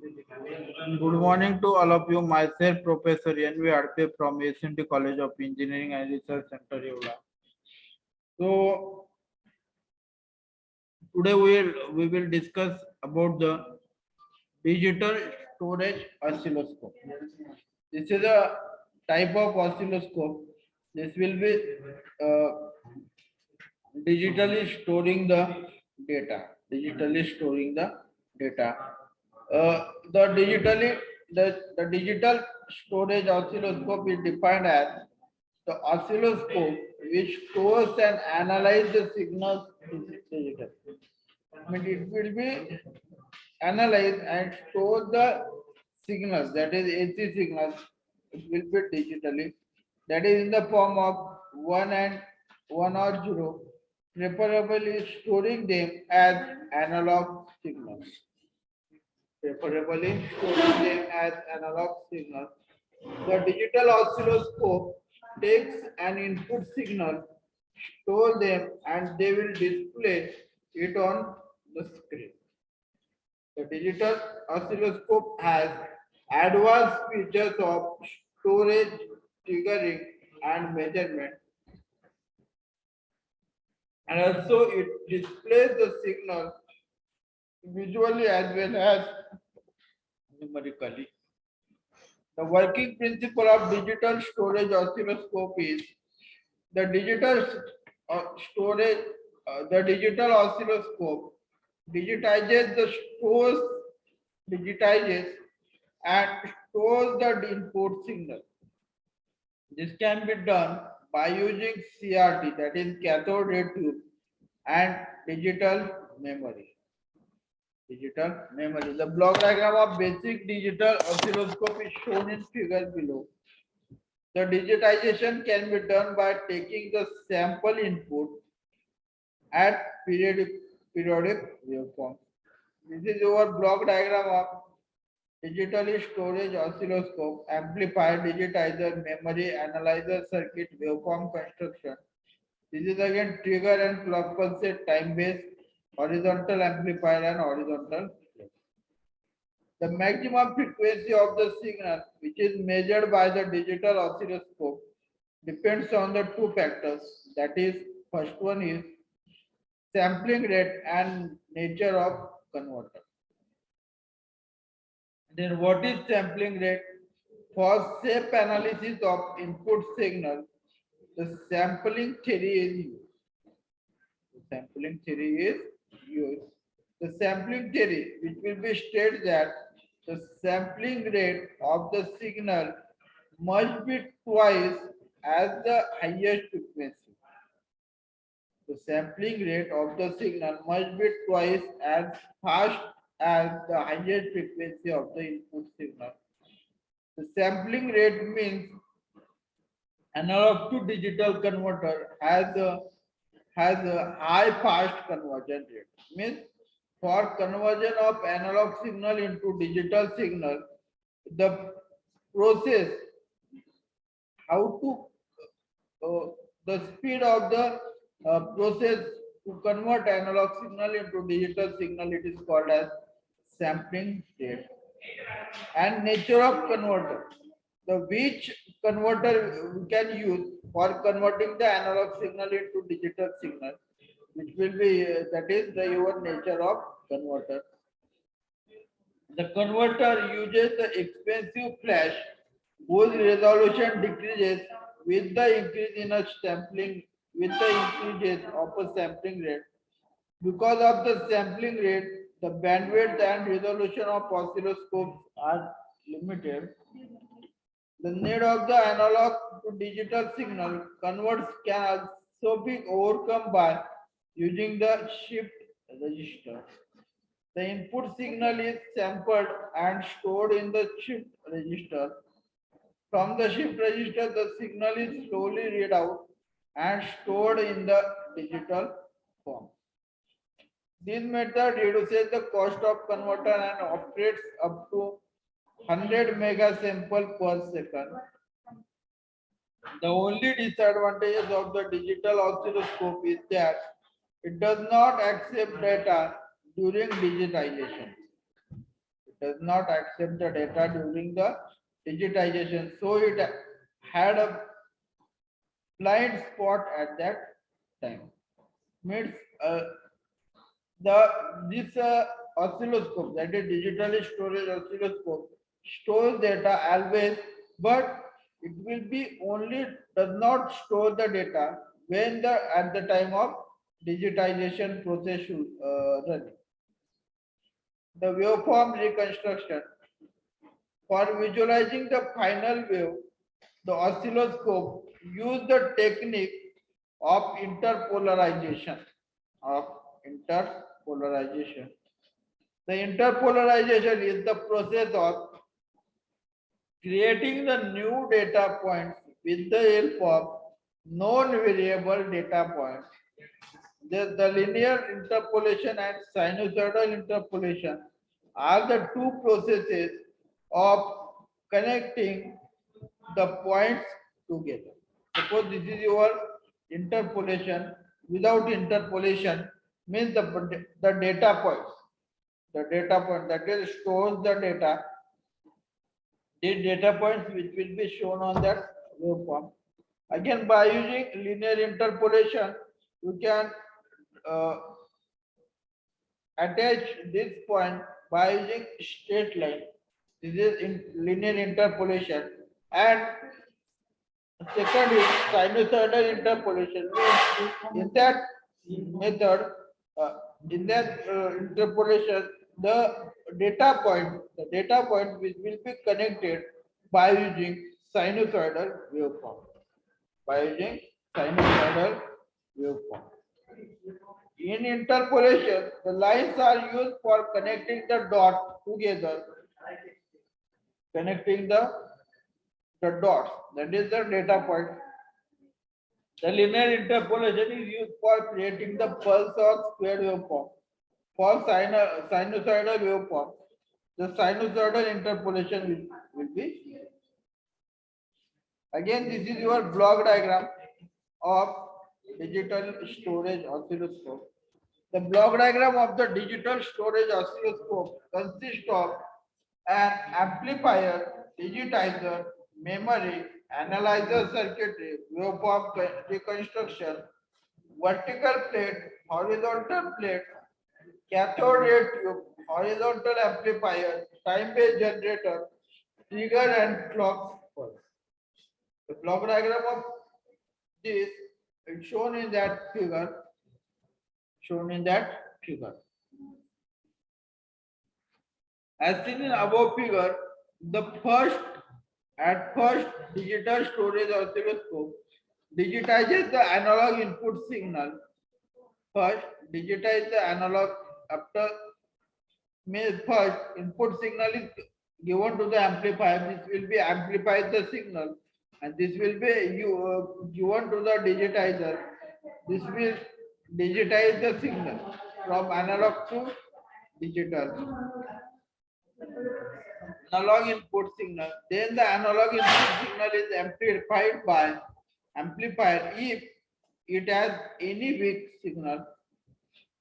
Good morning to all of you. Myself, Professor N.V. from ACNT College of Engineering and Research Center, Yola. So today we will discuss about the digital storage oscilloscope. This is a type of oscilloscope. This will be uh, digitally storing the data. Digitally storing the data. The digitally the digital storage oscilloscope is defined as the oscilloscope which stores and analyzes the signals digital. I mean, it will be analyze and store the signals, that is AC signals. It will be digitally, that is in the form of 1 or 0, preferably storing them as analog signals. Preferably storing them as analog signals. The digital oscilloscope takes an input signal, store them, and they will display it on the screen. The digital oscilloscope has advanced features of storage, triggering, and measurement, and also it displays the signal visually as well as numerically. The working principle of digital storage oscilloscope is the digital storage, the digital oscilloscope digitizes the stores, digitizes and stores the input signal. This can be done by using CRT, that is cathode ray tube, and digital memory. Digital memory. The block diagram of basic digital oscilloscope is shown in figure below. The digitization can be done by taking the sample input at periodic waveform. This is our block diagram of digitally storage oscilloscope, amplifier, digitizer, memory, analyzer, circuit, waveform construction. This is again trigger and clock pulse time-based, horizontal amplifier and horizontal. The maximum frequency of the signal, which is measured by the digital oscilloscope, depends on the two factors. That is, first one is sampling rate and nature of converter. Then what is sampling rate? For safe analysis of input signal, the sampling theory is used. The sampling theory is used. The sampling theory, which will be stated that the sampling rate of the signal must be twice as the highest frequency. The sampling rate of the signal must be twice as fast as the highest frequency of the input signal. The sampling rate means analog to digital converter has a high fast conversion rate. Means for conversion of analog signal into digital signal, the process how to the speed of the process to convert analog signal into digital signal, it is called as sampling rate. And nature of converter, the which converter we can use for converting the analog signal into digital signal, which will be that is the your nature of converter. The converter uses the expensive flash whose resolution decreases with the increase in a sampling increases of a sampling rate. Because of the sampling rate, the bandwidth and resolution of oscilloscopes are limited. The need of the analog to digital signal converts can also be overcome by using the shift register. The input signal is sampled and stored in the shift register. From the shift register, the signal is slowly read out and stored in the digital form. This method reduces the cost of converter and operates up to 100 mega sample per second. The only disadvantages of the digital oscilloscope is that it does not accept data during digitization. It does not accept the data during the digitization. So it had a blind spot at that time. Means the this oscilloscope, that is digital storage oscilloscope, stores data always, but it will be only does not store the data when the at the time of digitization process running. The waveform reconstruction. For visualizing the final wave, the oscilloscope use the technique of interpolarization. Of interpolarization. The interpolarization is the process of creating the new data points with the help of non-variable data points. The linear interpolation and sinusoidal interpolation are the two processes of connecting the points together. Suppose this is your interpolation. Without interpolation means the data points. The data point that is stores the data. The data points which will be shown on that waveform. Again, by using linear interpolation, you can uh, attach this point by using straight line. This is in linear interpolation. And second is sinusoidal interpolation. Means in that method, interpolation, the data point which will be connected by using sinusoidal waveform. By using sinusoidal waveform. In interpolation, the lines are used for connecting the dots together, connecting the dots. That is the data point. The linear interpolation is used for creating the pulse or square waveform. For sinusoidal waveform, the sinusoidal interpolation will be here. Again, this is your block diagram of digital storage oscilloscope. The block diagram of the digital storage oscilloscope consists of an amplifier, digitizer, memory, analyzer circuitry, waveform reconstruction, vertical plate, horizontal plate, cathode ray tube, horizontal amplifier, time-based generator, trigger and clock pulse. The block diagram of this is shown in that figure. As seen in above figure, the first digital storage oscilloscope digitizes the analog input signal. First, digitize the analog after first input signal is given to the amplifier. This will be amplified the signal, and this will be given to the digitizer. This will digitize the signal from analog to digital. Analog input signal. Then the analog input signal is amplified by amplifier if it has any weak signal.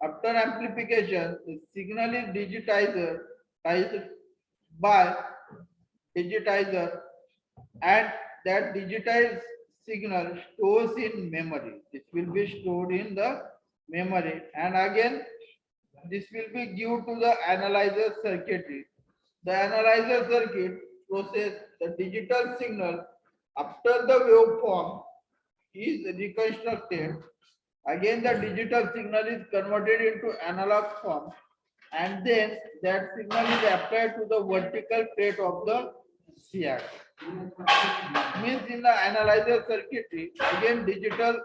After amplification, the signal is digitized by digitizer, and that digitized signal stores in memory. This will be stored in the memory, and again this will be given to the analyzer circuitry. The analyzer circuit process the digital signal after the waveform is reconstructed. Again, the digital signal is converted into analog form, and then that signal is applied to the vertical plate of the CR. Means in the analyzer circuitry, again digital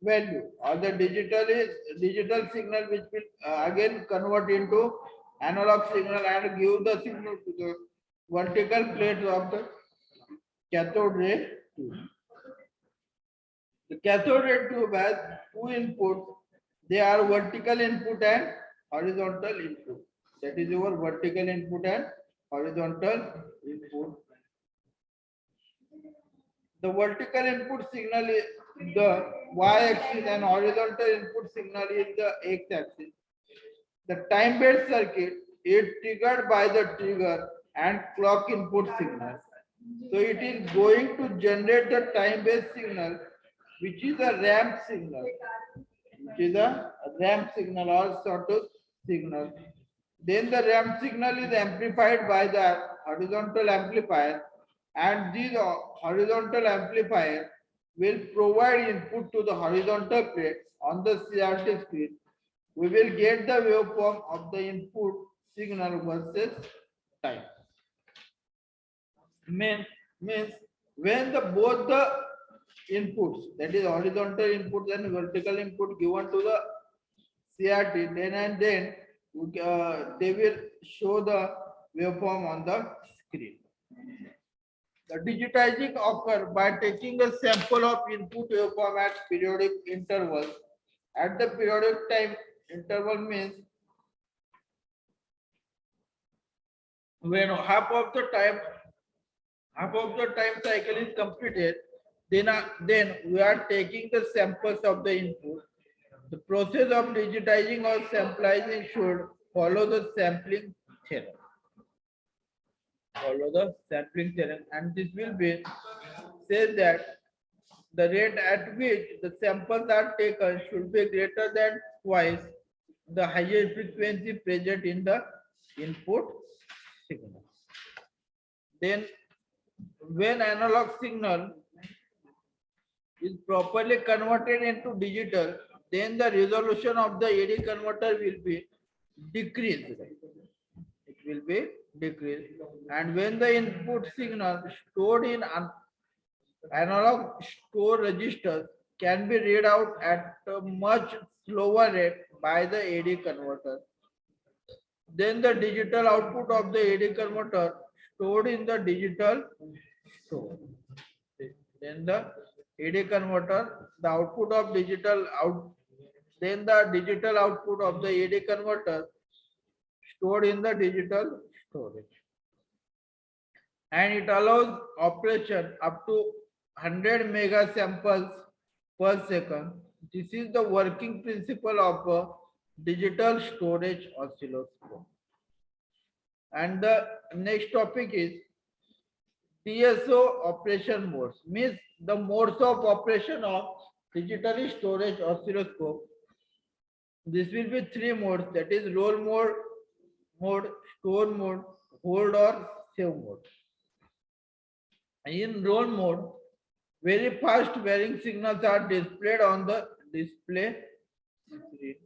value or the digital signal which will again convert into analog signal and give the signal to the vertical plate of the cathode ray tube. The cathode ray tube has two inputs. They are vertical input and horizontal input. That is your vertical input and horizontal input. The vertical input signal is the y-axis and horizontal input signal is the x-axis. The time-based circuit it triggered by the trigger and clock input signal. So it is going to generate the time-based signal, which is a ramp signal, or sawtooth signal. Then the ramp signal is amplified by the horizontal amplifier, and this horizontal amplifier will provide input to the horizontal plate on the CRT screen. We will get the waveform of the input signal versus time. Means when the both the inputs, that is horizontal inputs and vertical input, given to the CRT, then they will show the waveform on the screen. The digitizing occurs by taking a sample of input waveform at periodic intervals. At the periodic time interval means when half of the time cycle is completed, then we are taking the samples of the input. The process of digitizing or sampling should follow the sampling theorem. And this will be says that the rate at which the samples are taken should be greater than twice the higher frequency present in the input signal. Then when analog signal is properly converted into digital, then the resolution of the AD converter will be decreased. It will be decreased. And when the input signal stored in analog store registers can be read out at a much slower rate by the AD converter, then the digital output of the AD converter stored in the digital store. Then the AD converter, the output of digital out, then the digital output of the AD converter stored in the digital storage. And it allows operation up to 100 mega samples per second. This is the working principle of a digital storage oscilloscope. And the next topic is DSO operation modes, means the modes of operation of digital storage oscilloscope. This will be three modes, that is roll mode, store mode, hold or save mode. In roll mode, very fast varying signals are displayed on the display screen.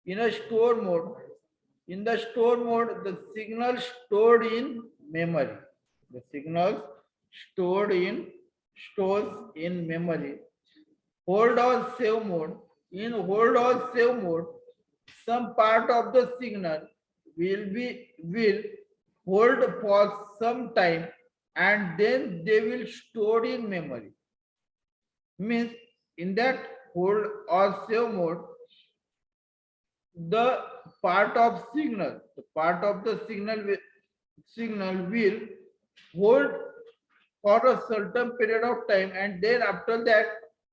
In the store mode, the signals stored in memory. The signals stores in memory. Hold or save mode. In hold or save mode, some part of the signal will hold for some time and then they will store in memory. Means in that hold or save mode, the part of the signal will hold for a certain period of time, and then after that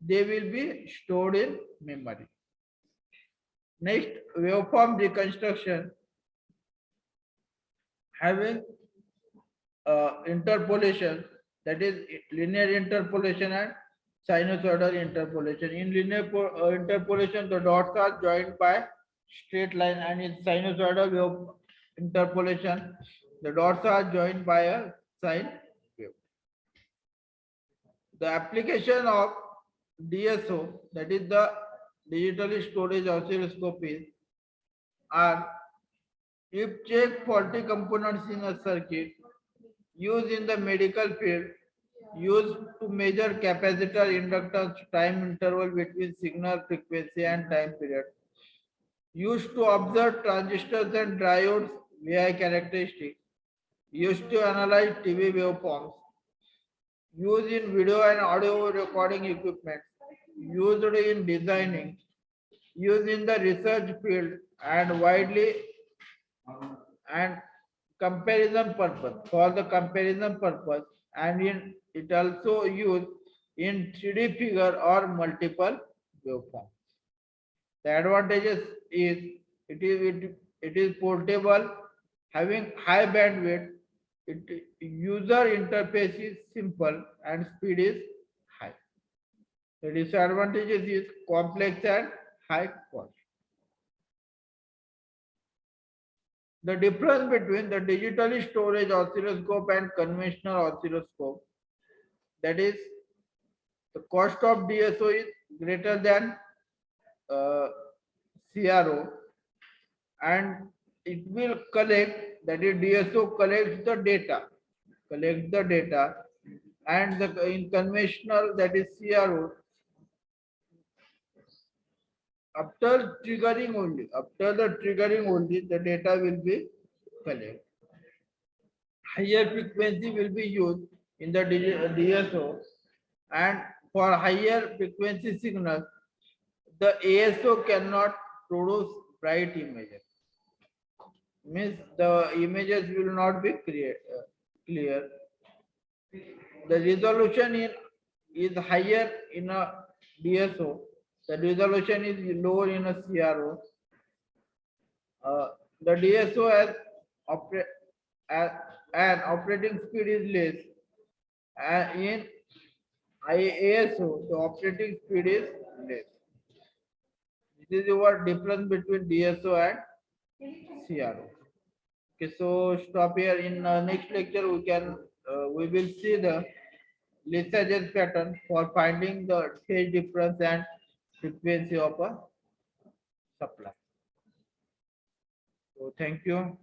they will be stored in memory. Next, waveform reconstruction having interpolation, that is linear interpolation and sinusoidal interpolation. In linear interpolation, the dots are joined by straight line, and in sinusoidal wave interpolation, the dots are joined by a sine wave. The application of DSO, that is the digital storage oscilloscope, are if check faulty components in a circuit, used in the medical field, used to measure capacitor, inductance, time interval between signal frequency and time period, used to observe transistors and diodes VI characteristics, used to analyze TV waveforms, used in video and audio recording equipment, used in designing, used in the research field, and widely and comparison purpose, for the comparison purpose, and in it also used in 3D figure or multiple waveforms. The advantages is it is portable, Having high bandwidth, user interface is simple and speed is high. The disadvantages is complex and high cost. The difference between the digital storage oscilloscope and conventional oscilloscope, that is, the cost of DSO is greater than CRO, and it will collect, that is DSO collects the data, and in conventional, that is CRO, after the triggering only the data will be collected. Higher frequency will be used in the DSO, and for higher frequency signals, the ASO cannot produce bright images. Means the images will not be clear. The resolution is higher in a DSO. The resolution is lower in a CRO. The DSO as an operating speed is less, and in ASO the operating speed is less. This is your difference between DSO and CRO. Okay, so stop here. In next lecture we will see the Lissaj's pattern for finding the phase difference and frequency of a supply. So thank you.